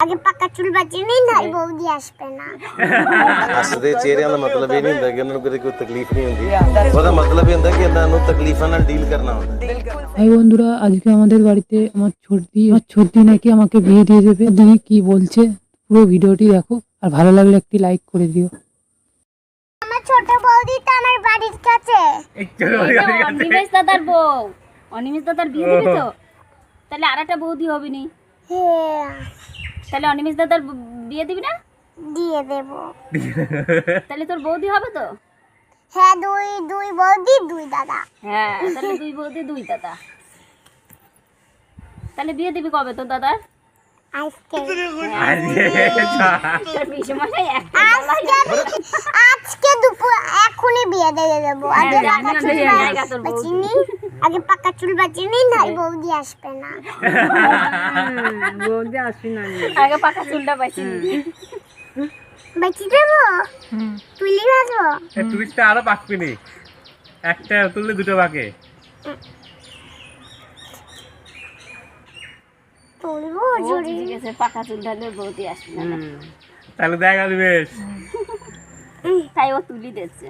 आगे पक्का चुल बचे नहीं नाई बौदी आसपे ना ਹੱਸਦੇ ਚਿਹਰਿਆਂ ਦਾ ਮਤਲਬ ਇਹ ਨਹੀਂ ਹੁੰਦਾ ਕਿ ਉਹਨਾਂ ਨੂੰ ਕਦੇ ਕੋਈ ਤਕਲੀਫ ਨਹੀਂ ਹੁੰਦੀ ਉਹਦਾ ਮਤਲਬ ਇਹ ਹੁੰਦਾ ਕਿ ਇਹਨਾਂ ਨੂੰ ਤਕਲੀਫਾਂ ਨਾਲ ਡੀਲ ਕਰਨਾ ਹੁੰਦਾ এই বন্ধুরা আজকে আমাদের বাড়িতে আমার ছোটদি নাকি আমাকে বিয়ে দিয়ে দেবে। দিদি কি বলছে পুরো ভিডিওটি দেখো, আর ভালো লাগলে একটি লাইক করে দিও। আমার ছোট বৌদি তো আমার বাড়ির কাছে অনিমেষ দাদার বউ, অনিমেষ দাদার বিয়ে দিবি তো? তাহলে আর একটা বৌদি হবে নি? হ্যাঁ তাহলে অনিমেষ দাদার বিয়ে দিবি না? দিয়ে দেব। তাহলে তোর বৌদি হবে তো? হ্যাঁ দুই দুই বৌদি দুই দাদা। হ্যাঁ তাহলে দুই বৌদি দুই দাদা। তাহলে বিয়ে দিবি কবে তোর দাদার? আজকে তোর পিসেমশাই একটা আজকে দুপুর এখনই বিয়ে দিয়ে দেবো। আগে জানি পাকা না, চুল জায়গা তোর বৌদি। বাঁচিনি, আগে পাকা চুল বাঁচিনি নাই বৌদি আসবে না। আগে পাকা চুলটা বাঁচিয়ে নিবি। বাঁচি দেবো তুলি ভাজবো। তুলিসটা আরো পাকবি নি, একটা তুললে দুটো পাকে। তুলবো ও জোরে। বুঝে গেছে পাকা চুল ঢালে বৌদি আসবে না। তাহলে দেখা দিবেশ। তাই ও তুলি দিচ্ছে।